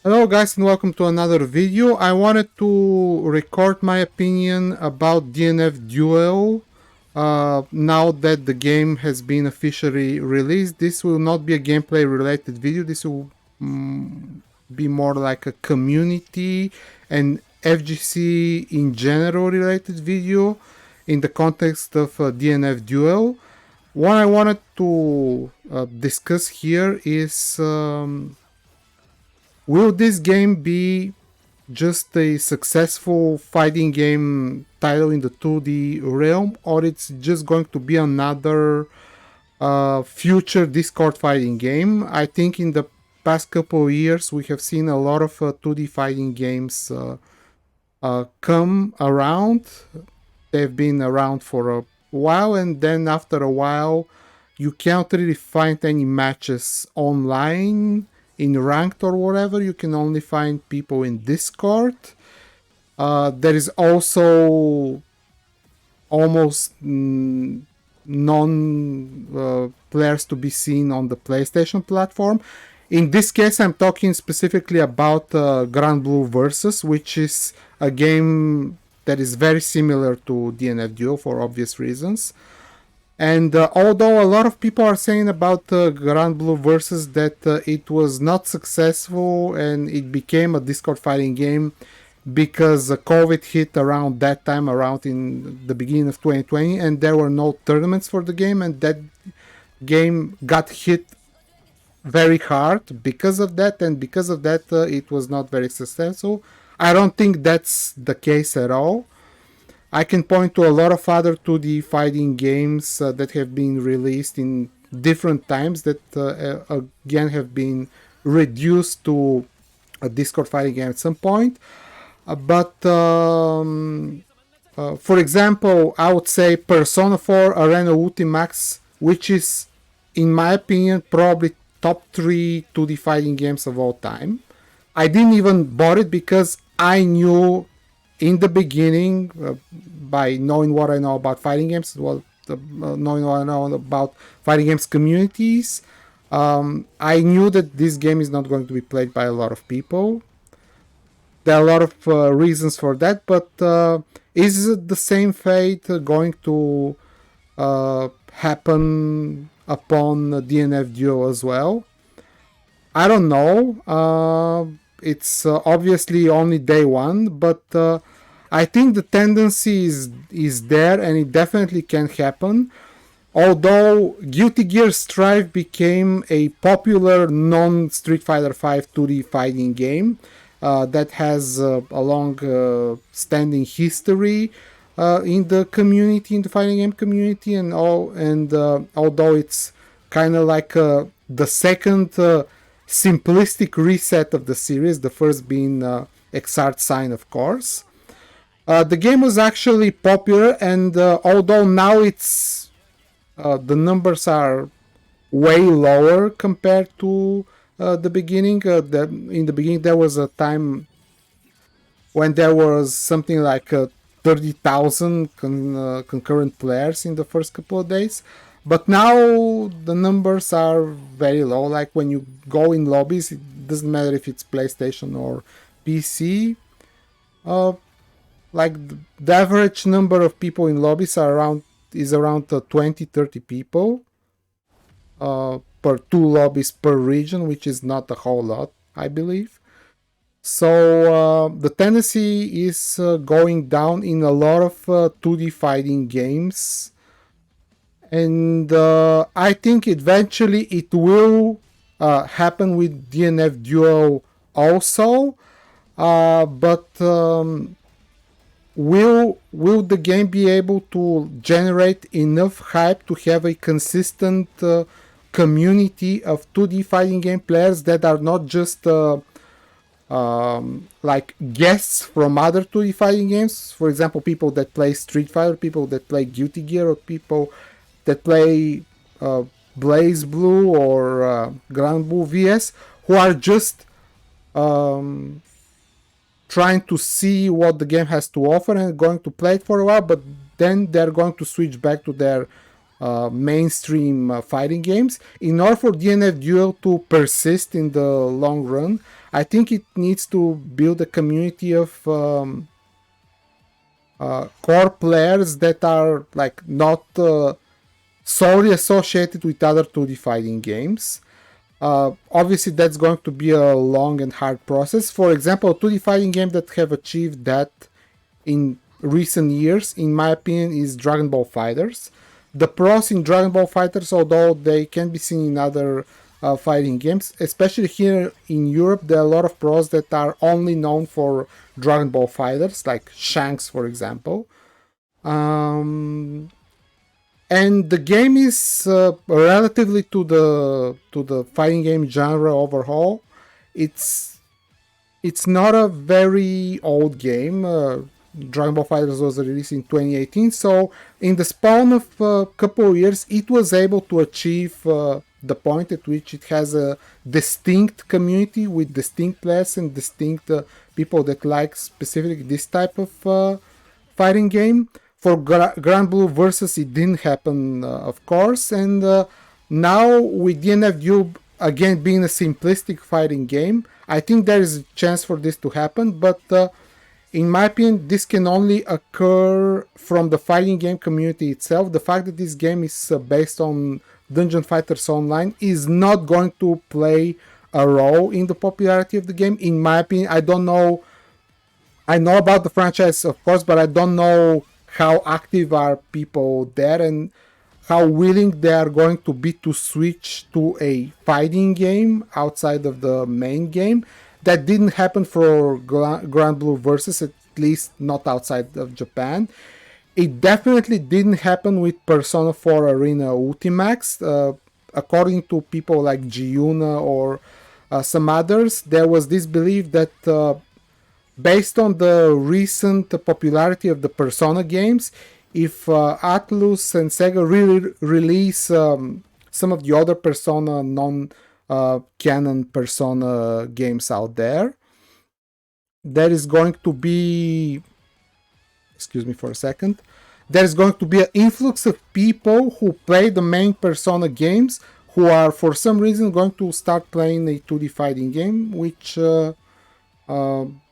Hello guys and welcome to another video. I wanted to record my opinion about DNF Duel now that the game has been officially released. This will not be a gameplay related video. This will be more like a community and FGC in general related video in the context of DNF Duel. What I wanted to discuss here is will this game be just a successful fighting game title in the 2D realm, or it's just going to be another future Discord fighting game? I think in the past couple of years we have seen a lot of 2D fighting games come around. They've been around for a while, and then after a while you can't really find any matches online in ranked or whatever. You can only find people in Discord. There is also almost none players to be seen on the PlayStation platform. In this case, I'm talking specifically about Grand Blue Versus, which is a game that is very similar to DNF Duel for obvious reasons. And although a lot of people are saying about Grand Blue Versus that it was not successful and it became a Discord fighting game because COVID hit around that time, around in the beginning of 2020, and there were no tournaments for the game, and that game got hit very hard because of that, and because of that it was not very successful. I don't think that's the case at all. I can point to a lot of other 2D fighting games that have been released in different times that again have been reduced to a Discord fighting game at some point. For example, I would say Persona 4 Arena Ultimax, which is, in my opinion, probably top 3 2D fighting games of all time. I didn't even bought it because I knew in the beginning, by knowing what I know about fighting games, knowing what I know about fighting games communities, I knew that this game is not going to be played by a lot of people. There are a lot of reasons for that, but is the same fate going to happen upon DNF Duel as well? I don't know. It's obviously only day one, but I think the tendency is there, and it definitely can happen. Although Guilty Gear Strive became a popular non-Street Fighter V 2D fighting game that has a long standing history in the community, in the fighting game community, and although it's kind of like the second simplistic reset of the series, the first being Exart Sign, of course. The game was actually popular, and although now it's the numbers are way lower compared to the beginning. In the beginning, there was a time when there was something like 30,000 concurrent players in the first couple of days. But now the numbers are very low. Like when you go in lobbies, it doesn't matter if it's PlayStation or PC. Like the average number of people in lobbies is around 20-30 people per 2 lobbies per region, which is not a whole lot, I believe. So the tendency is going down in a lot of 2D fighting games. And I think eventually it will happen with DNF Duel also, but will the game be able to generate enough hype to have a consistent community of 2D fighting game players that are not just like guests from other 2D fighting games? For example, people that play Street Fighter, people that play Guilty Gear, or people that play Blaze Blue or Grand Blue VS, who are just trying to see what the game has to offer and going to play it for a while, but then they're going to switch back to their mainstream fighting games. In order for DNF Duel to persist in the long run, I think it needs to build a community of core players that are like not solely associated with other 2D fighting games. Obviously, that's going to be a long and hard process. For example, a 2D fighting game that have achieved that in recent years, in my opinion, is Dragon Ball Fighters. The pros in Dragon Ball Fighters, although they can be seen in other fighting games, especially here in Europe, there are a lot of pros that are only known for Dragon Ball Fighters, like Shanks, for example. And the game is relatively to the fighting game genre overall. It's not a very old game. Dragon Ball FighterZ was released in 2018, so in the span of a couple of years, it was able to achieve the point at which it has a distinct community with distinct players and distinct people that like specifically this type of fighting game. For Grand Blue Versus, it didn't happen, of course, and now with DNF Duel again being a simplistic fighting game, I think there is a chance for this to happen, but in my opinion, this can only occur from the fighting game community itself. The fact that this game is based on Dungeon Fighters Online is not going to play a role in the popularity of the game. In my opinion, I don't know. I know about the franchise, of course, but I don't know how active are people there and how willing they are going to be to switch to a fighting game outside of the main game. That didn't happen for Grand Blue Versus, at least not outside of Japan. It definitely didn't happen with Persona 4 Arena Ultimax. According to people like Giuna or some others, there was this belief that based on the recent popularity of the Persona games, if Atlus and Sega really release some of the other Persona non-canon Persona games out there, there is going to be, excuse me for a second, there is going to be an influx of people who play the main Persona games who are for some reason going to start playing a 2D fighting game, which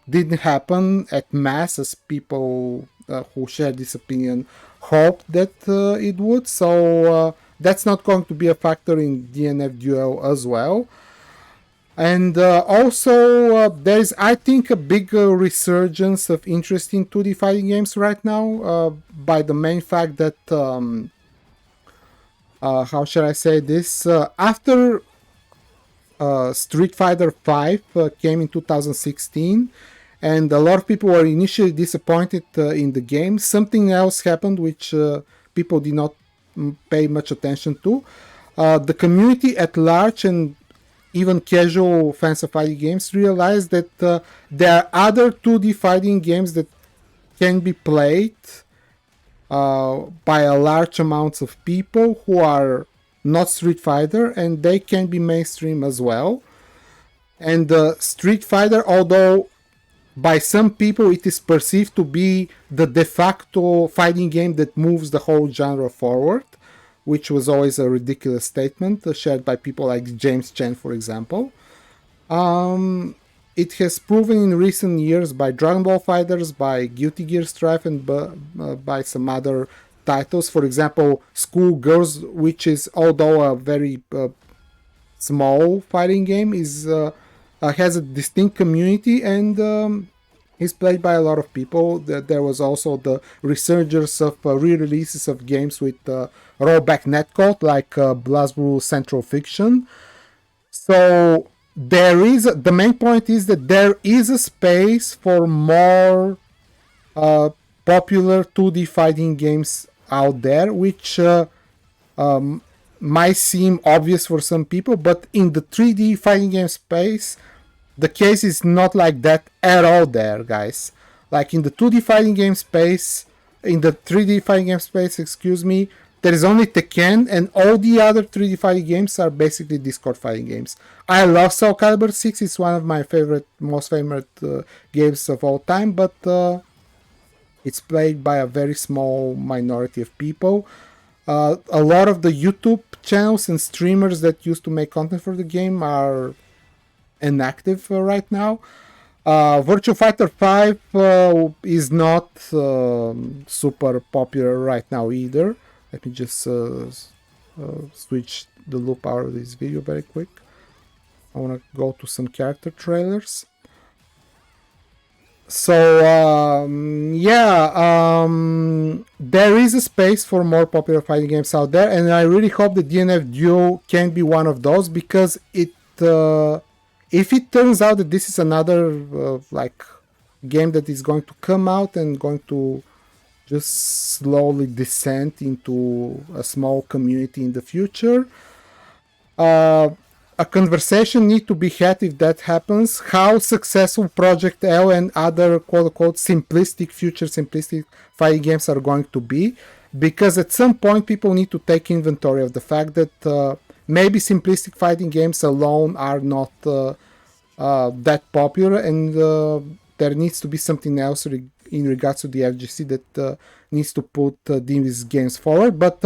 didn't happen at mass as people who share this opinion hoped that it would. So that's not going to be a factor in DNF Duel as well. And also there is, I think, a big resurgence of interest in 2D fighting games right now by the main fact that how shall I say this, after Street Fighter V came in 2016 and a lot of people were initially disappointed in the game, something else happened which people did not pay much attention to. The community at large and even casual fans of fighting games realized that there are other 2D fighting games that can be played by a large amounts of people who are not Street Fighter, and they can be mainstream as well. And Street Fighter, although by some people it is perceived to be the de facto fighting game that moves the whole genre forward, which was always a ridiculous statement shared by people like James Chen, for example. It has proven in recent years by Dragon Ball Fighters, by Guilty Gear Strive, and by some other titles. For example, Schoolgirls, which is, although a very small fighting game, is has a distinct community and is played by a lot of people. There was also the resurgence of re-releases of games with rollback netcode, like BlazBlue Central Fiction. So there is the main point is that there is a space for more popular 2D fighting games out there, which might seem obvious for some people, but in the 3D fighting game space, the case is not like that at all there, guys. Like in the 2D fighting game space, in the 3D fighting game space, excuse me, there is only Tekken, and all the other 3D fighting games are basically Discord fighting games. I love Soul Calibur 6, it's one of my most favorite games of all time, but it's played by a very small minority of people. A lot of the YouTube channels and streamers that used to make content for the game are inactive right now. Virtua Fighter 5 is not super popular right now either. Let me just switch the loop out of this video very quick. I want to go to some character trailers. So there is a space for more popular fighting games out there, and I really hope the DNF Duel can be one of those, because it if it turns out that this is another like game that is going to come out and going to just slowly descend into a small community in the future, a conversation need to be had if that happens. How successful Project L and other quote-unquote future simplistic fighting games are going to be, because at some point people need to take inventory of the fact that maybe simplistic fighting games alone are not that popular, and there needs to be something else in regards to the FGC that needs to put these games forward. But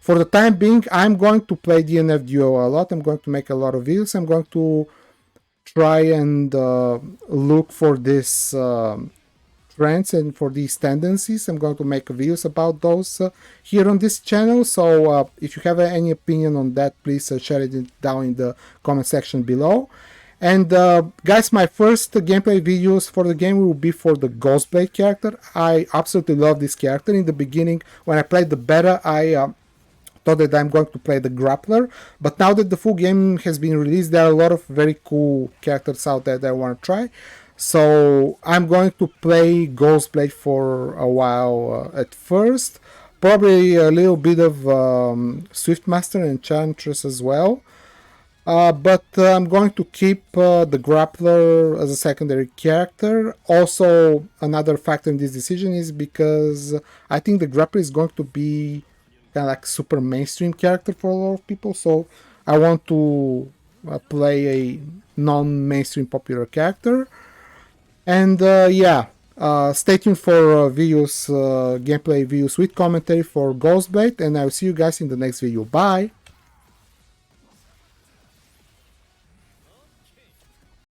for the time being, I'm going to play DNF Duel a lot. I'm going to make a lot of videos. I'm going to try and look for these trends and for these tendencies. I'm going to make videos about those here on this channel. So if you have any opinion on that, please share it down in the comment section below. And guys, my first gameplay videos for the game will be for the Ghostblade character. I absolutely love this character. In the beginning, when I played the beta, I thought that I'm going to play the grappler, but now that the full game has been released, there are a lot of very cool characters out there that I want to try. So I'm going to play Ghostblade for a while at first, probably a little bit of Swiftmaster and Enchantress as well. But I'm going to keep the grappler as a secondary character. Also, another factor in this decision is because I think the grappler is going to be kind of like super mainstream character for a lot of people, so I want to play a non-mainstream popular character. And stay tuned for videos, gameplay videos with commentary for Ghostblade, and I'll see you guys in the next video. Bye!